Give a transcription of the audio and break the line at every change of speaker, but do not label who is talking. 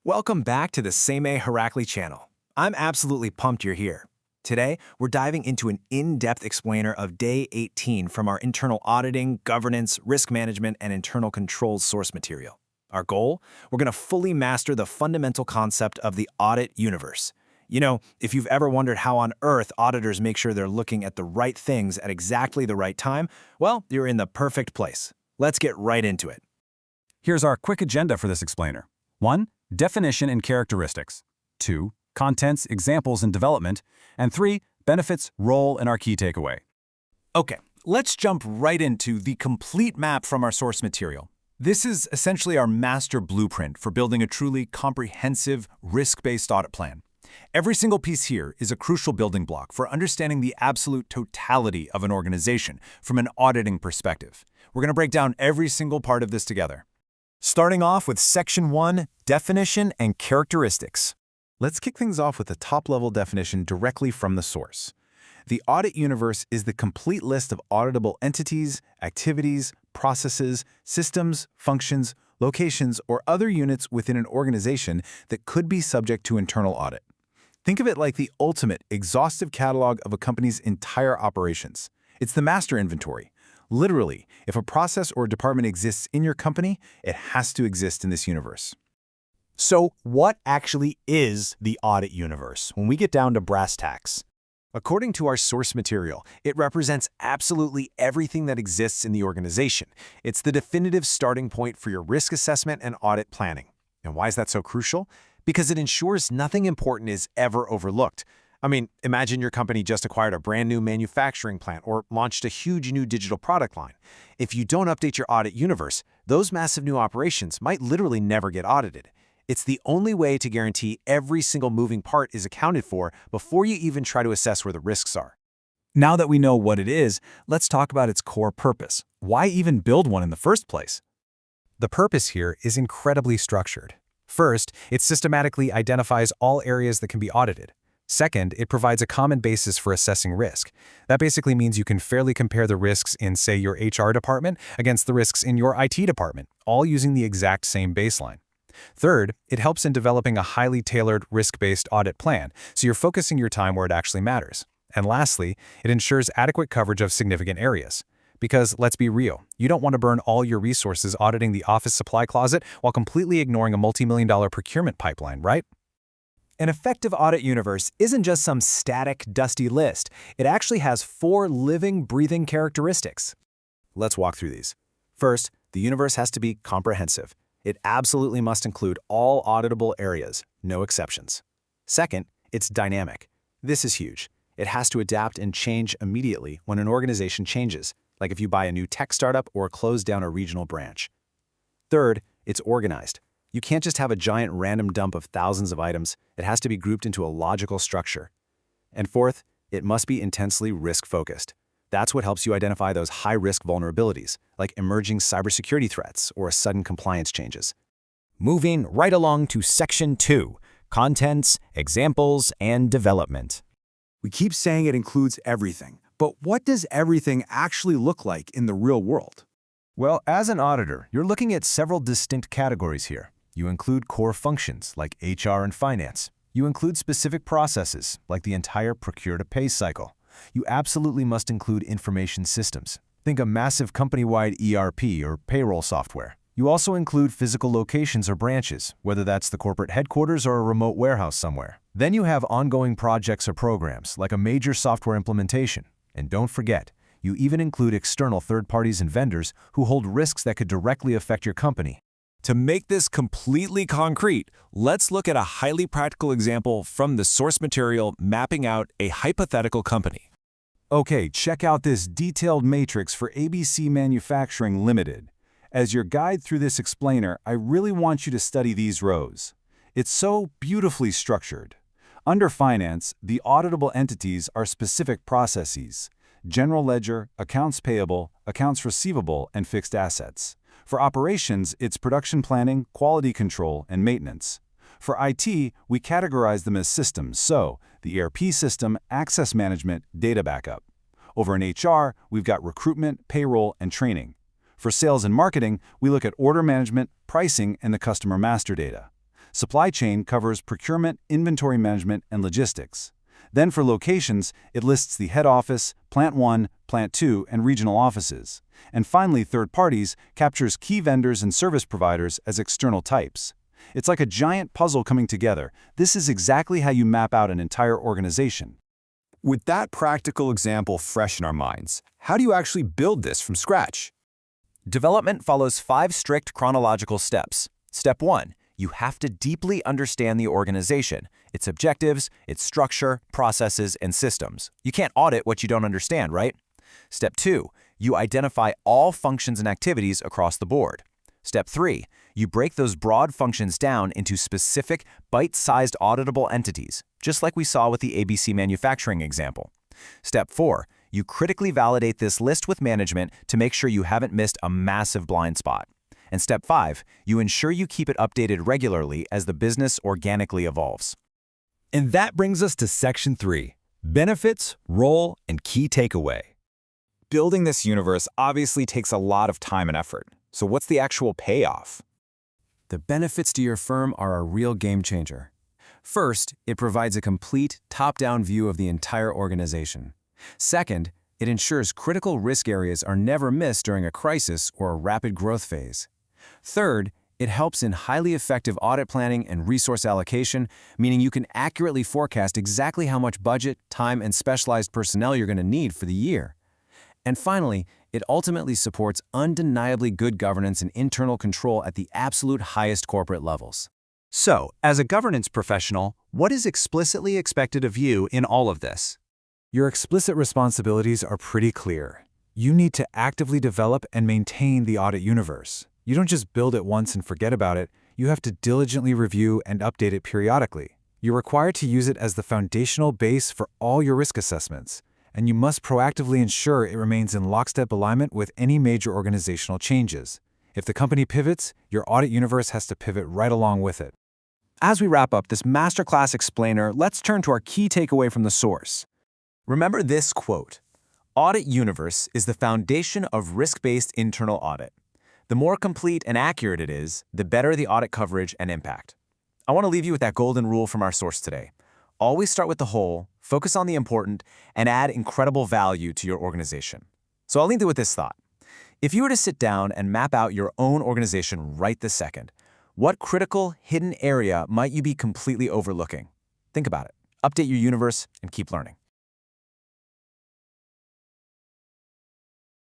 Welcome back to the Same Herakli channel. I'm absolutely pumped you're here. Today, we're diving into an in-depth explainer of Day 18 from our internal auditing, governance, risk management, and internal controls source material. Our goal? We're going to fully master the fundamental concept of the audit universe. You know, if you've ever wondered how on earth auditors make sure they're looking at the right things at exactly the right time, well, you're in the perfect place. Let's get right into it.
Here's our quick agenda for this explainer. 1. Definition and characteristics. 2. Contents, examples, and development. And 3. Benefits, role, and our key takeaway. Okay, let's jump right into the complete map from our source material. This is essentially our master blueprint for building a truly comprehensive, risk-based audit plan. Every single piece here is a crucial building block for understanding the absolute totality of an organization from an auditing perspective. We're going to break down every single part of this together. Starting off with Section 1, Definition and Characteristics. Let's kick things off with a top-level definition directly from the source. The audit universe is the complete list of auditable entities, activities, processes, systems, functions, locations, or other units within an organization that could be subject to internal audit. Think of it like the ultimate, exhaustive catalog of a company's entire operations. It's the master inventory. Literally, if a process or department exists in your company, it has to exist in this universe.
So what actually is the audit universe when we get down to brass tacks?
According to our source material, it represents absolutely everything that exists in the organization. It's the definitive starting point for your risk assessment and audit planning. And why is that so crucial? Because it ensures nothing important is ever overlooked. I mean, imagine your company just acquired a brand new manufacturing plant or launched a huge new digital product line. If you don't update your audit universe, those massive new operations might literally never get audited. It's the only way to guarantee every single moving part is accounted for before you even try to assess where the risks are.
Now that we know what it is, let's talk about its core purpose. Why even build one in the first place?
The purpose here is incredibly structured. First, it systematically identifies all areas that can be audited. Second, it provides a common basis for assessing risk. That basically means you can fairly compare the risks in, say, your HR department against the risks in your IT department, all using the exact same baseline. Third, it helps in developing a highly tailored, risk-based audit plan, so you're focusing your time where it actually matters. And lastly, it ensures adequate coverage of significant areas. Because, let's be real, you don't want to burn all your resources auditing the office supply closet while completely ignoring a multi-million-dollar procurement pipeline, right?
An effective audit universe isn't just some static, dusty list. It actually has 4 living, breathing characteristics.
Let's walk through these. First, the universe has to be comprehensive. It absolutely must include all auditable areas, no exceptions. Second, it's dynamic. This is huge. It has to adapt and change immediately when an organization changes, like if you buy a new tech startup or close down a regional branch. Third, it's organized. You can't just have a giant random dump of thousands of items. It has to be grouped into a logical structure. And fourth, it must be intensely risk-focused. That's what helps you identify those high-risk vulnerabilities, like emerging cybersecurity threats or sudden compliance changes.
Moving right along to Section 2, Contents, Examples, and Development.
We keep saying it includes everything, but what does everything actually look like in the real world?
Well, as an auditor, you're looking at several distinct categories here. You include core functions like HR and finance. You include specific processes like the entire procure-to-pay cycle. You absolutely must include information systems. Think a massive company-wide ERP or payroll software. You also include physical locations or branches, whether that's the corporate headquarters or a remote warehouse somewhere. Then you have ongoing projects or programs like a major software implementation. And don't forget, you even include external third parties and vendors who hold risks that could directly affect your company. To make this completely concrete, let's look at a highly practical example from the source material mapping out a hypothetical company. Okay, check out this detailed matrix for ABC Manufacturing Limited. As your guide through this explainer, I really want you to study these rows. It's so beautifully structured. Under finance, the auditable entities are specific processes: general ledger, accounts payable, accounts receivable, and fixed assets. For operations, it's production planning, quality control, and maintenance. For IT, we categorize them as systems, so the ERP system, access management, data backup. Over in HR, we've got recruitment, payroll, and training. For sales and marketing, we look at order management, pricing, and the customer master data. Supply chain covers procurement, inventory management, and logistics. Then for locations, it lists the head office, Plant 1, Plant 2, and regional offices. And finally, third parties captures key vendors and service providers as external types. It's like a giant puzzle coming together. This is exactly how you map out an entire organization.
With that practical example fresh in our minds, how do you actually build this from scratch?
Development follows 5 strict chronological steps. Step 1. You have to deeply understand the organization, its objectives, its structure, processes, and systems. You can't audit what you don't understand, right? Step 2. You identify all functions and activities across the board. Step 3. You break those broad functions down into specific, bite-sized auditable entities, just like we saw with the ABC manufacturing example. Step 4. You critically validate this list with management to make sure you haven't missed a massive blind spot. And Step 5, you ensure you keep it updated regularly as the business organically evolves.
And that brings us to Section 3, Benefits, Role, and Key Takeaway.
Building this universe obviously takes a lot of time and effort. So what's the actual payoff?
The benefits to your firm are a real game changer. First, it provides a complete, top-down view of the entire organization. Second, it ensures critical risk areas are never missed during a crisis or a rapid growth phase. Third, it helps in highly effective audit planning and resource allocation, meaning you can accurately forecast exactly how much budget, time, and specialized personnel you're going to need for the year. And finally, it ultimately supports undeniably good governance and internal control at the absolute highest corporate levels.
So, as a governance professional, what is explicitly expected of you in all of this?
Your explicit responsibilities are pretty clear. You need to actively develop and maintain the audit universe. You don't just build it once and forget about it. You have to diligently review and update it periodically. You're required to use it as the foundational base for all your risk assessments, and you must proactively ensure it remains in lockstep alignment with any major organizational changes. If the company pivots, your audit universe has to pivot right along with it.
As we wrap up this masterclass explainer, let's turn to our key takeaway from the source. Remember this quote: "Audit Universe is the foundation of risk-based internal audit. The more complete and accurate it is, the better the audit coverage and impact." I want to leave you with that golden rule from our source today. Always start with the whole, focus on the important, and add incredible value to your organization. So I'll leave you with this thought. If you were to sit down and map out your own organization right this second, what critical, hidden area might you be completely overlooking? Think about it. Update your universe and keep learning.